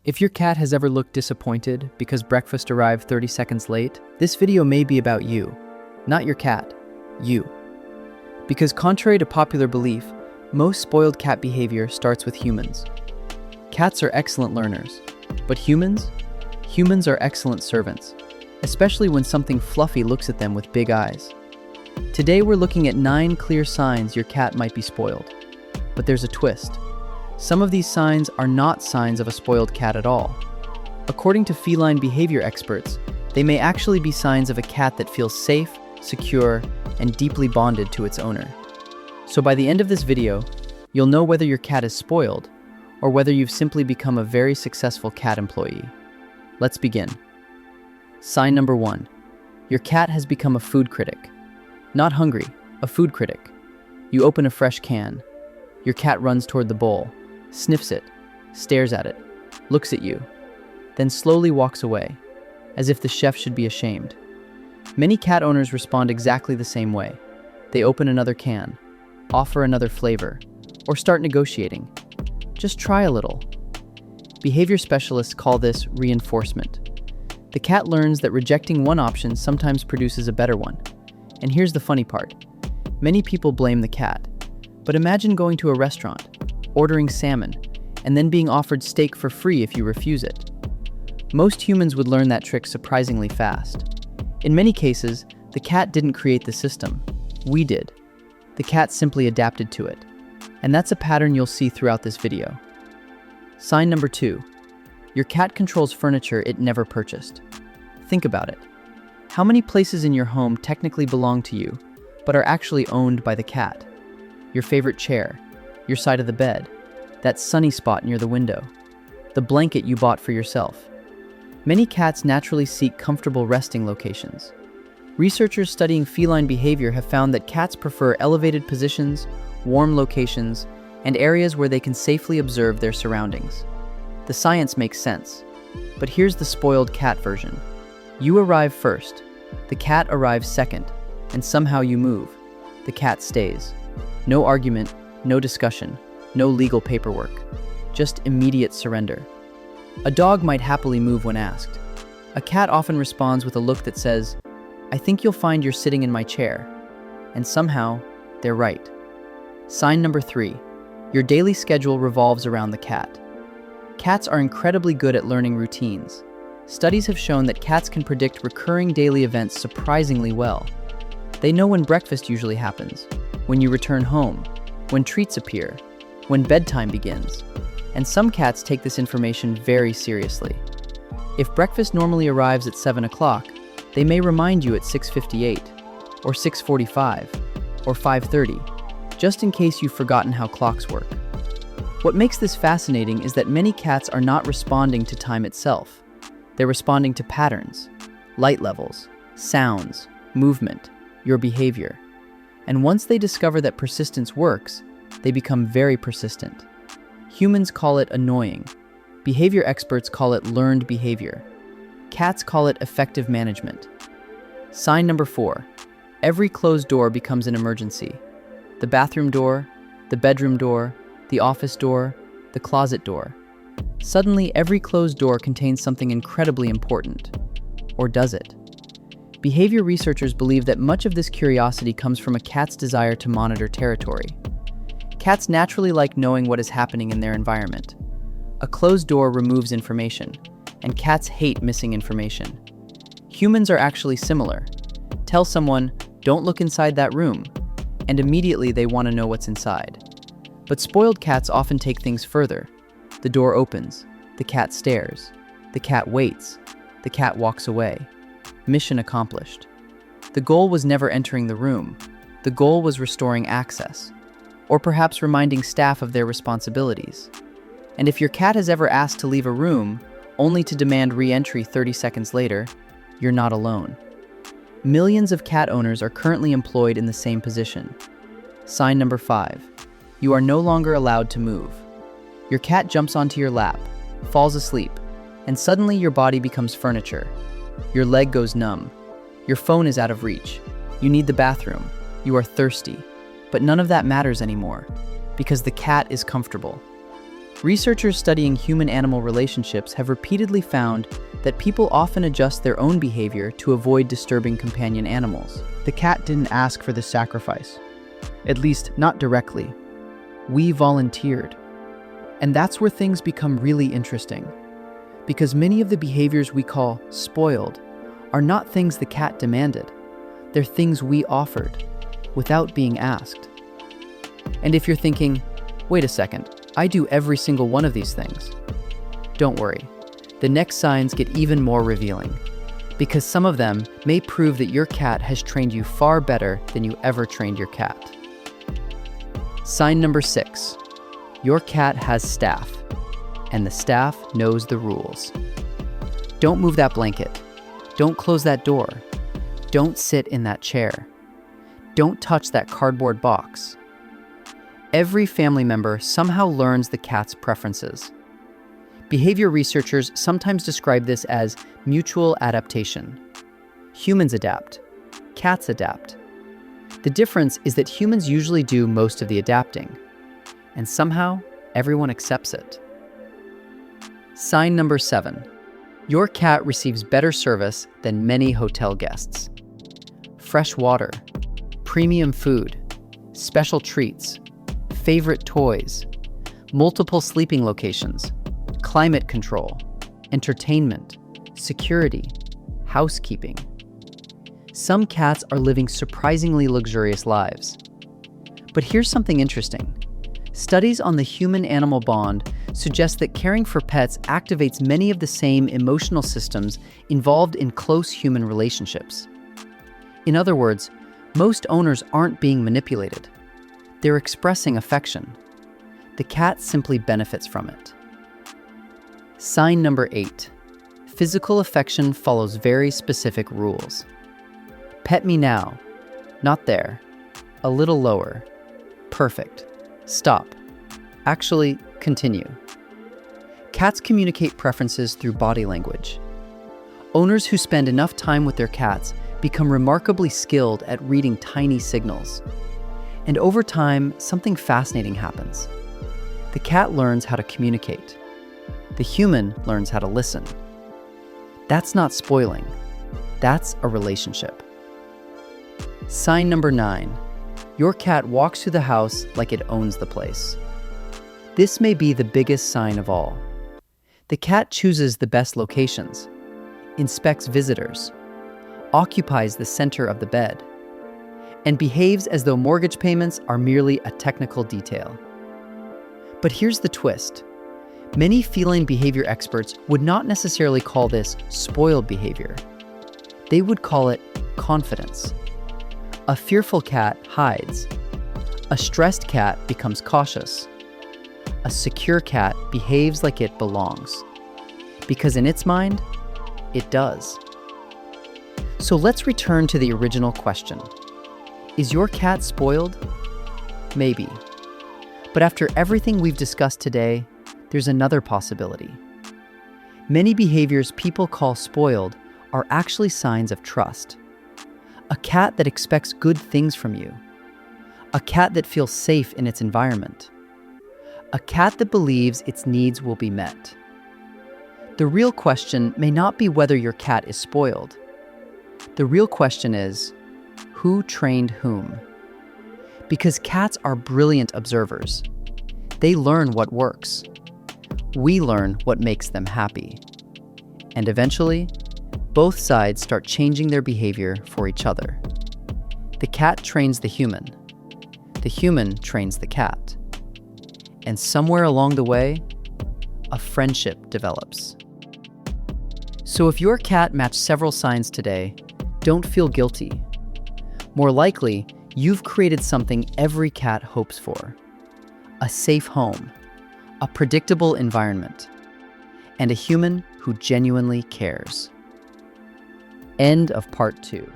If your cat has ever looked disappointed because breakfast arrived 30 seconds late, this video may be about you. Not your cat, you. Because contrary to popular belief, most spoiled cat behavior starts with humans. Cats are excellent learners, but humans? Humans are excellent servants, especially when something fluffy looks at them with big eyes. Today we're looking at 9 clear signs your cat might be spoiled. But there's a twist. Some of these signs are not signs of a spoiled cat at all. According to feline behavior experts, they may actually be signs of a cat that feels safe, secure, and deeply bonded to its owner. So by the end of this video, you'll know whether your cat is spoiled or whether you've simply become a very successful cat employee. Let's begin. Sign number 1. Your cat has become a food critic. Not hungry, a food critic. You open a fresh can. Your cat runs toward the bowl, sniffs it, stares at it, looks at you, then slowly walks away, as if the chef should be ashamed. Many cat owners respond exactly the same way. They open another can, offer another flavor, or start negotiating. Just try a little. Behavior specialists call this reinforcement. The cat learns that rejecting one option sometimes produces a better one. And here's the funny part. Many people blame the cat. But imagine going to a restaurant, ordering salmon, and then being offered steak for free if you refuse it. Most humans would learn that trick surprisingly fast. In many cases, the cat didn't create the system. We did. The cat simply adapted to it. And that's a pattern you'll see throughout this video. Sign number 2. Your cat controls furniture it never purchased. Think about it. How many places in your home technically belong to you, but are actually owned by the cat? Your favorite chair, your side of the bed, that sunny spot near the window, the blanket you bought for yourself. Many cats naturally seek comfortable resting locations. Researchers studying feline behavior have found that cats prefer elevated positions, warm locations, and areas where they can safely observe their surroundings. The science makes sense, but here's the spoiled cat version. You arrive first, the cat arrives second, and somehow you move. The cat stays. No argument, no discussion, no legal paperwork, just immediate surrender. A dog might happily move when asked. A cat often responds with a look that says, "I think you'll find you're sitting in my chair." And somehow, they're right. Sign number 3. Your daily schedule revolves around the cat. Cats are incredibly good at learning routines. Studies have shown that cats can predict recurring daily events surprisingly well. They know when breakfast usually happens, when you return home, when treats appear, when bedtime begins. And some cats take this information very seriously. If breakfast normally arrives at 7 o'clock, they may remind you at 6:58, or 6:45, or 5:30, just in case you've forgotten how clocks work. What makes this fascinating is that many cats are not responding to time itself. They're responding to patterns, light levels, sounds, movement, your behavior. And once they discover that persistence works, they become very persistent. Humans call it annoying. Behavior experts call it learned behavior. Cats call it effective management. Sign number 4. Every closed door becomes an emergency. The bathroom door, the bedroom door, the office door, the closet door. Suddenly, every closed door contains something incredibly important. Or does it? Behavior researchers believe that much of this curiosity comes from a cat's desire to monitor territory. Cats naturally like knowing what is happening in their environment. A closed door removes information, and cats hate missing information. Humans are actually similar. Tell someone, "Don't look inside that room," and immediately they want to know what's inside. But spoiled cats often take things further. The door opens, the cat stares, the cat waits, the cat walks away. Mission accomplished. The goal was never entering the room. The goal was restoring access, or perhaps reminding staff of their responsibilities. And if your cat has ever asked to leave a room, only to demand re-entry 30 seconds later, you're not alone. Millions of cat owners are currently employed in the same position. Sign number 5. You are no longer allowed to move. Your cat jumps onto your lap, falls asleep, and suddenly your body becomes furniture. Your leg goes numb. Your phone is out of reach. You need the bathroom. You are thirsty. But none of that matters anymore, because the cat is comfortable. Researchers studying human-animal relationships have repeatedly found that people often adjust their own behavior to avoid disturbing companion animals. The cat didn't ask for this sacrifice. At least, not directly. We volunteered. And that's where things become really interesting. Because many of the behaviors we call spoiled are not things the cat demanded. They're things we offered, without being asked. And if you're thinking, wait a second, I do every single one of these things. Don't worry. The next signs get even more revealing, because some of them may prove that your cat has trained you far better than you ever trained your cat. Sign number 6. Your cat has staff, and the staff knows the rules. Don't move that blanket. Don't close that door. Don't sit in that chair. Don't touch that cardboard box. Every family member somehow learns the cat's preferences. Behavior researchers sometimes describe this as mutual adaptation. Humans adapt. Cats adapt. The difference is that humans usually do most of the adapting, and somehow everyone accepts it. Sign number 7. Your cat receives better service than many hotel guests. Fresh water, premium food, special treats, favorite toys, multiple sleeping locations, climate control, entertainment, security, housekeeping. Some cats are living surprisingly luxurious lives. But here's something interesting. Studies on the human-animal bond suggest that caring for pets activates many of the same emotional systems involved in close human relationships. In other words, most owners aren't being manipulated. They're expressing affection. The cat simply benefits from it. Sign number 8. Physical affection follows very specific rules. Pet me now. Not there. A little lower. Perfect. Stop. Actually, continue. Cats communicate preferences through body language. Owners who spend enough time with their cats become remarkably skilled at reading tiny signals. And over time, something fascinating happens. The cat learns how to communicate. The human learns how to listen. That's not spoiling. That's a relationship. Sign number 9. Your cat walks through the house like it owns the place. This may be the biggest sign of all. The cat chooses the best locations, inspects visitors, occupies the center of the bed, and behaves as though mortgage payments are merely a technical detail. But here's the twist. Many feline behavior experts would not necessarily call this spoiled behavior. They would call it confidence. A fearful cat hides. A stressed cat becomes cautious. A secure cat behaves like it belongs. Because in its mind, it does. So let's return to the original question. Is your cat spoiled? Maybe. But after everything we've discussed today, there's another possibility. Many behaviors people call spoiled are actually signs of trust. A cat that expects good things from you. A cat that feels safe in its environment. A cat that believes its needs will be met. The real question may not be whether your cat is spoiled. The real question is, who trained whom? Because cats are brilliant observers. They learn what works. We learn what makes them happy. And eventually, both sides start changing their behavior for each other. The cat trains the human. The human trains the cat. And somewhere along the way, a friendship develops. So if your cat matched several signs today, don't feel guilty. More likely, you've created something every cat hopes for. A safe home, a predictable environment, and a human who genuinely cares. End of part 2.